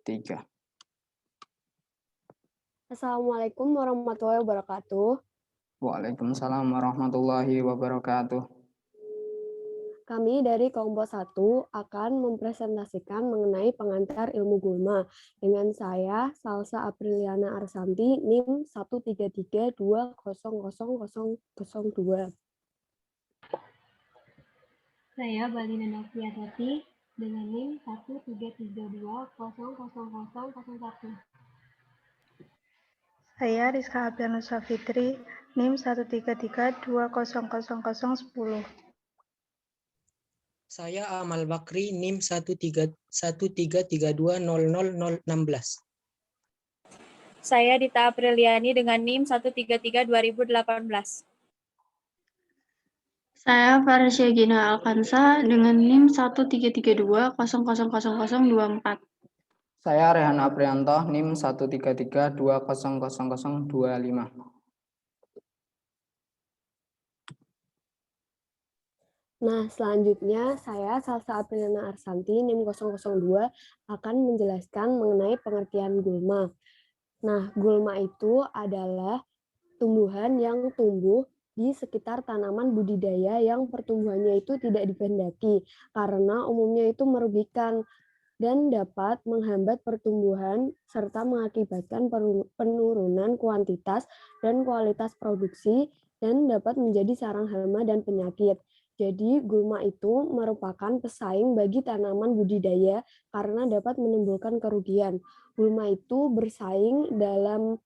3. Assalamualaikum warahmatullahi wabarakatuh. Waalaikumsalam warahmatullahi wabarakatuh. Kami dari kelompok 1 akan mempresentasikan mengenai pengantar ilmu gulma. Dengan saya, Salsa Apriliana Arsanti, NIM 133200002. Saya Balina Noviatati dengan NIM 13332000001. Saya Rizka Aprianuswa Fitri, NIM 133200010. Saya Amal Bakri, NIM 13332000016. Saya Dita Apriliani dengan NIM 1332018. Saya Farsya Gina Alkansa dengan NIM 13332000024. Saya Rehan Aprianto, NIM 133200025. Nah, selanjutnya saya Salsa Apriliana Arsanti, NIM 002, akan menjelaskan mengenai pengertian gulma. Nah, gulma itu adalah tumbuhan yang tumbuh di sekitar tanaman budidaya yang pertumbuhannya itu tidak dikehendaki karena umumnya itu merugikan dan dapat menghambat pertumbuhan serta mengakibatkan penurunan kuantitas dan kualitas produksi dan dapat menjadi sarang hama dan penyakit. Jadi gulma itu merupakan pesaing bagi tanaman budidaya karena dapat menimbulkan kerugian. Gulma itu bersaing dalam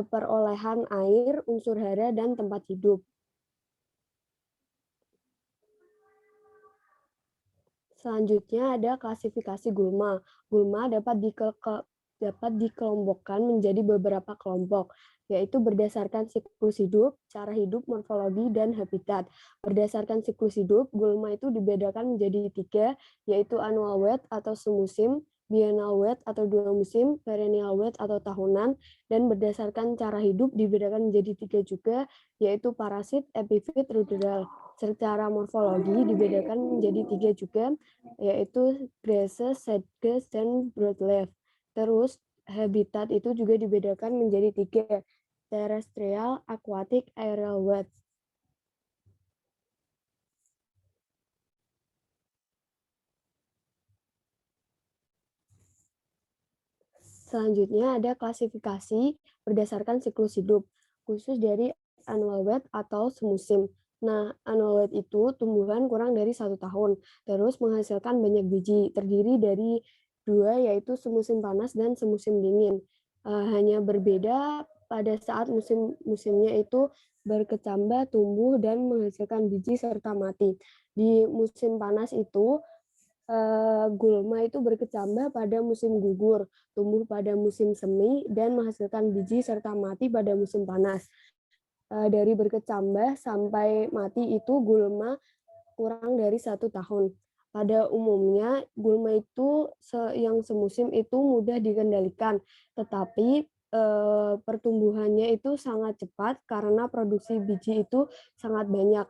perolehan air, unsur hara, dan tempat hidup. Selanjutnya ada klasifikasi gulma. Gulma dapat dikelompokkan menjadi beberapa kelompok, yaitu berdasarkan siklus hidup, cara hidup, morfologi, dan habitat. Berdasarkan siklus hidup, gulma itu dibedakan menjadi 3, yaitu annual wet atau semusim, biennial wet atau 2 musim, perennial wet atau tahunan, dan berdasarkan cara hidup dibedakan menjadi 3 juga, yaitu parasit, epifit, ruderal. Secara morfologi dibedakan menjadi 3 juga, yaitu grasses, sedges, dan broadleaf. Terus habitat itu juga dibedakan menjadi 3, terrestrial, aquatic, aerial wet. Selanjutnya ada klasifikasi berdasarkan siklus hidup, khusus dari annual wet atau semusim. Nah, annual wet itu tumbuhan kurang dari 1 tahun, terus menghasilkan banyak biji, terdiri dari 2, yaitu semusim panas dan semusim dingin. Hanya berbeda pada saat musimnya itu berkecambah, tumbuh, dan menghasilkan biji serta mati. Di musim panas itu, gulma itu berkecambah pada musim gugur, tumbuh pada musim semi, dan menghasilkan biji serta mati pada musim panas. Dari berkecambah sampai mati itu gulma kurang dari 1 tahun. Pada umumnya gulma itu yang semusim itu mudah dikendalikan, tetapi pertumbuhannya itu sangat cepat karena produksi biji itu sangat banyak.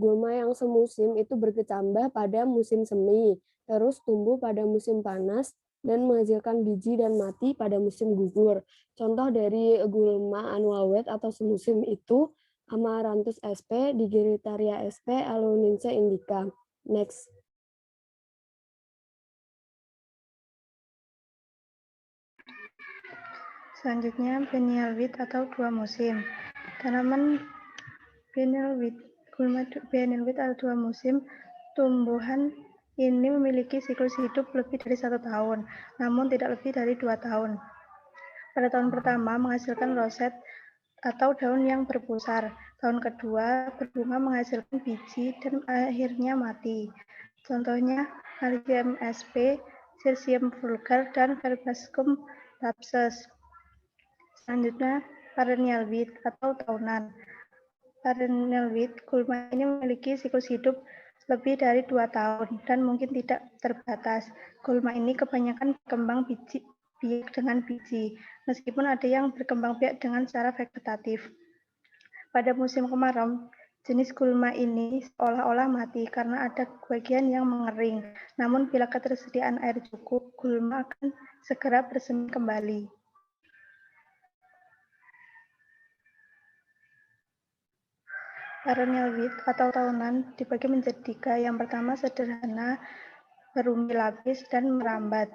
Gulma yang semusim itu berkecambah pada musim semi, terus tumbuh pada musim panas, dan menghasilkan biji dan mati pada musim gugur. Contoh dari gulma annual wet atau semusim itu Amaranthus sp, Digeritaria sp, Alunensia indica. Next. Selanjutnya, biennial wheat atau 2 musim. Tanaman biennial wheat, gulma biennial wheat atau 2 musim, tumbuhan ini memiliki siklus hidup lebih dari 1 tahun, namun tidak lebih dari 2 tahun. Pada tahun pertama menghasilkan roset atau daun yang berpusar. Tahun kedua berbunga menghasilkan biji dan akhirnya mati. Contohnya Allium sp, Silsium vulgar, dan Verbascum lapsus. Selanjutnya perennial wheat atau tahunan. Perennial wheat, gulma ini memiliki siklus hidup lebih dari 2 tahun dan mungkin tidak terbatas. Gulma ini kebanyakan berkembang biak dengan biji, meskipun ada yang berkembang biak dengan cara vegetatif. Pada musim kemarau, Jenis gulma ini seolah-olah mati karena ada bagian yang mengering. Namun bila ketersediaan air cukup, gulma akan segera bersemi kembali. Perennial wheat atau tahunan dibagi menjadi 3. Yang pertama sederhana, berumbi lapis, dan merambat.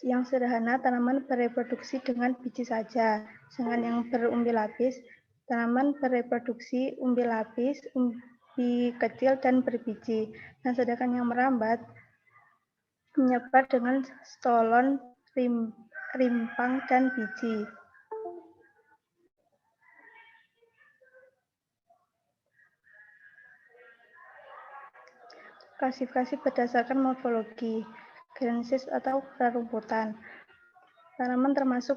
Yang sederhana, tanaman bereproduksi dengan biji saja. Sedangkan yang berumbi lapis, tanaman bereproduksi umbi lapis, umbi kecil, dan berbiji. Dan sedangkan yang merambat, menyebar dengan stolon, rimpang, dan biji. Klasifikasi berdasarkan morfologi, genesis atau rerumputan. Tanaman termasuk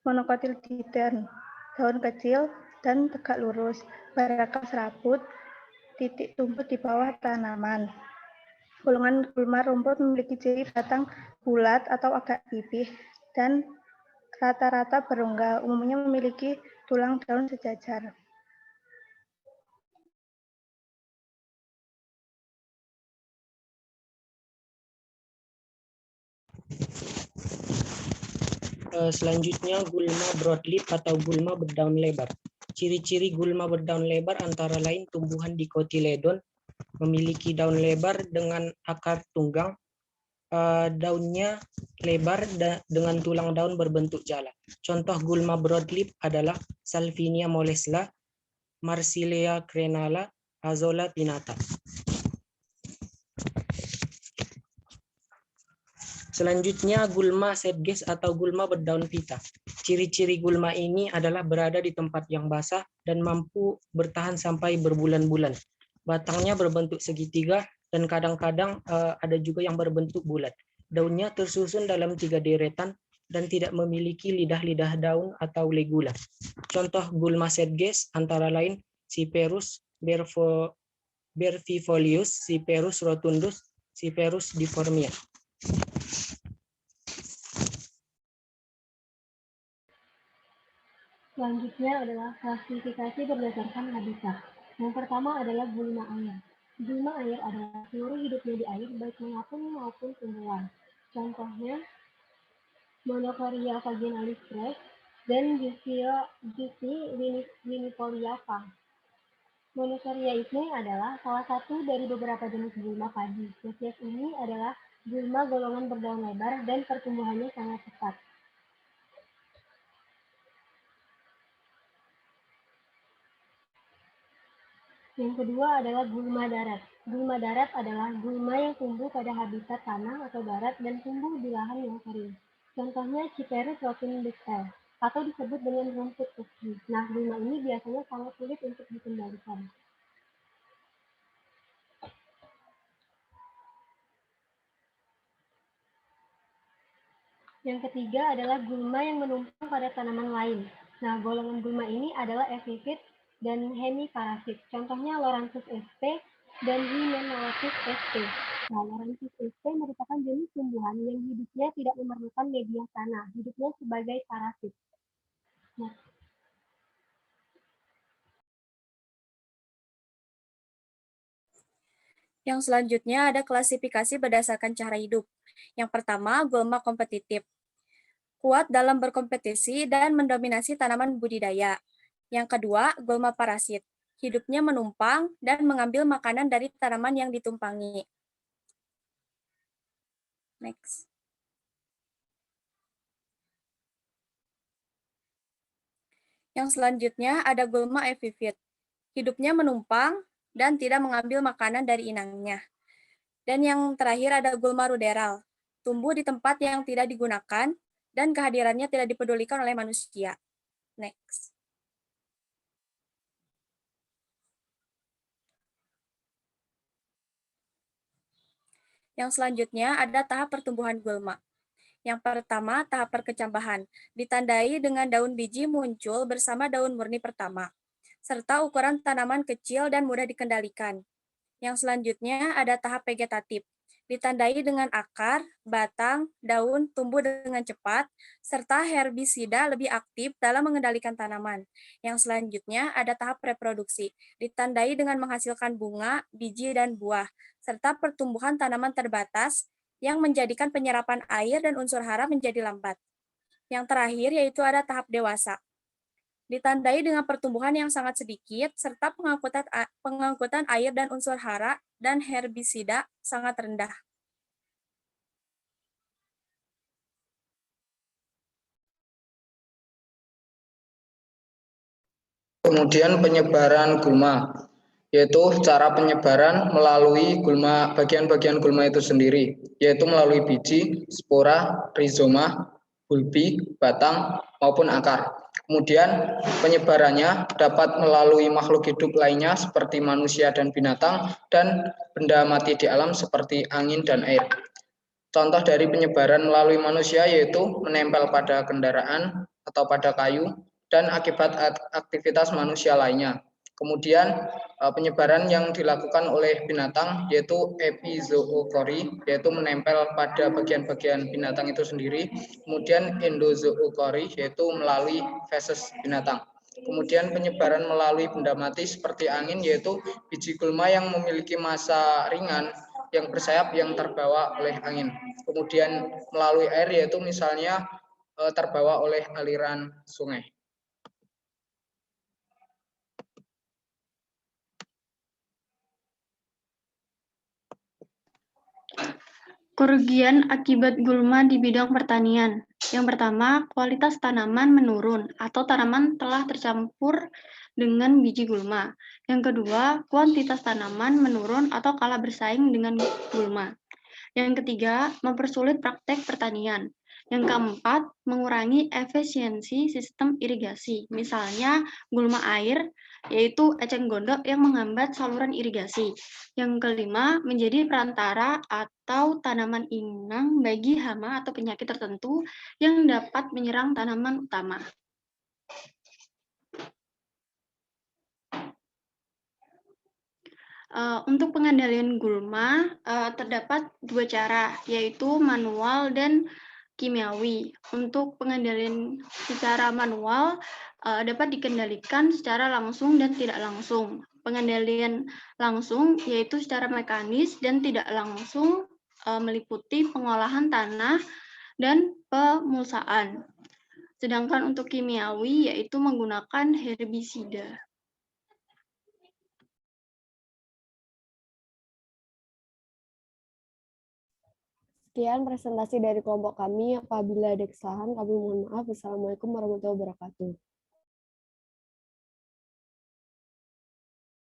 monokotyledon, daun kecil dan tegak lurus, berakar serabut, titik tumbuh di bawah tanaman. Golongan gulma rumput memiliki ciri batang bulat atau agak pipih dan rata-rata berongga, umumnya memiliki tulang daun sejajar. Selanjutnya gulma broadleaf atau gulma berdaun lebar. Ciri-ciri gulma berdaun lebar antara lain tumbuhan dikotiledon, memiliki daun lebar dengan akar tunggang, daunnya lebar dengan tulang daun berbentuk jala. Contoh gulma broadleaf adalah Salvinia molesla, Marsilea crenala, Azolla pinnata. Selanjutnya gulma sedges atau gulma berdaun pita. Ciri-ciri gulma ini adalah berada di tempat yang basah dan mampu bertahan sampai berbulan-bulan. Batangnya berbentuk segitiga dan kadang-kadang ada juga yang berbentuk bulat. Daunnya tersusun dalam 3 deretan dan tidak memiliki lidah-lidah daun atau ligula. Contoh gulma sedges antara lain Cyperus bervifolius, Cyperus rotundus, Cyperus difformia. Selanjutnya adalah klasifikasi berdasarkan habitat. Yang pertama adalah gulma air. Gulma air adalah seluruh hidupnya di air, baik mengapung maupun tumbuhan. Contohnya, Monocoria vaginalis Grace dan Giusti winifolia var. Monocoria ini adalah salah satu dari beberapa jenis gulma padi. Spesies ini adalah gulma golongan berdaun lebar dan pertumbuhannya sangat cepat. Yang kedua adalah gulma darat. Gulma darat adalah gulma yang tumbuh pada habitat tanah atau darat dan tumbuh di lahan yang kering. Contohnya Cyperus rotundus L atau disebut dengan rumput kecil. Nah, gulma ini biasanya sangat sulit untuk dikendalikan. Yang ketiga adalah gulma yang menumpang pada tanaman lain. Nah, golongan gulma ini adalah epifit dan hemiparasit. Contohnya Loranthus sp dan Hymenopsis sp. Nah, Loranthus sp merupakan jenis tumbuhan yang hidupnya tidak memerlukan media tanah, hidupnya sebagai parasit. Nah, Yang selanjutnya ada klasifikasi berdasarkan cara hidup. Yang pertama, gulma kompetitif. Kuat dalam berkompetisi dan mendominasi tanaman budidaya. Yang kedua, gulma parasit. Hidupnya menumpang dan mengambil makanan dari tanaman yang ditumpangi. Next. Yang selanjutnya ada gulma epifit. Hidupnya menumpang dan tidak mengambil makanan dari inangnya. Dan yang terakhir ada gulma ruderal. Tumbuh di tempat yang tidak digunakan dan kehadirannya tidak dipedulikan oleh manusia. Next. Yang selanjutnya ada tahap pertumbuhan gulma. Yang pertama, tahap perkecambahan, ditandai dengan daun biji muncul bersama daun murni pertama, serta ukuran tanaman kecil dan mudah dikendalikan. Yang selanjutnya ada tahap vegetatif, ditandai dengan akar, batang, daun tumbuh dengan cepat, serta herbisida lebih aktif dalam mengendalikan tanaman. Yang selanjutnya ada tahap reproduksi, ditandai dengan menghasilkan bunga, biji, dan buah, serta pertumbuhan tanaman terbatas yang menjadikan penyerapan air dan unsur hara menjadi lambat. Yang terakhir yaitu ada tahap dewasa, ditandai dengan pertumbuhan yang sangat sedikit, serta pengangkutan air dan unsur hara dan herbisida sangat rendah. Kemudian penyebaran gulma, yaitu cara penyebaran melalui gulma, bagian-bagian gulma itu sendiri, yaitu melalui biji, spora, rizoma, bulbi, batang, maupun akar. Kemudian penyebarannya dapat melalui makhluk hidup lainnya seperti manusia dan binatang, dan benda mati di alam seperti angin dan air. Contoh dari penyebaran melalui manusia yaitu menempel pada kendaraan atau pada kayu dan akibat aktivitas manusia lainnya. Kemudian penyebaran yang dilakukan oleh binatang yaitu epizookori, yaitu menempel pada bagian-bagian binatang itu sendiri. Kemudian endozookori, yaitu melalui feses binatang. Kemudian penyebaran melalui benda mati seperti angin, yaitu biji gulma yang memiliki massa ringan yang bersayap yang terbawa oleh angin. Kemudian melalui air, yaitu misalnya terbawa oleh aliran sungai. Kerugian akibat gulma di bidang pertanian. Yang pertama, kualitas tanaman menurun atau tanaman telah tercampur dengan biji gulma. Yang kedua, kuantitas tanaman menurun atau kalah bersaing dengan gulma. Yang ketiga, mempersulit praktek pertanian. Yang keempat, mengurangi efisiensi sistem irigasi. Misalnya, gulma air, yaitu eceng gondok yang menghambat saluran irigasi. Yang kelima, menjadi perantara atau tanaman inang bagi hama atau penyakit tertentu yang dapat menyerang tanaman utama. Untuk pengendalian gulma terdapat dua cara, yaitu manual dan kimiawi. Untuk pengendalian secara manual dapat dikendalikan secara langsung dan tidak langsung. Pengendalian langsung yaitu secara mekanis dan tidak langsung meliputi pengolahan tanah dan pemulsaan. Sedangkan untuk kimiawi yaitu menggunakan herbisida. Sekian presentasi dari kelompok kami. Apabila ada kesalahan, kami mohon maaf. Wassalamualaikum warahmatullahi wabarakatuh.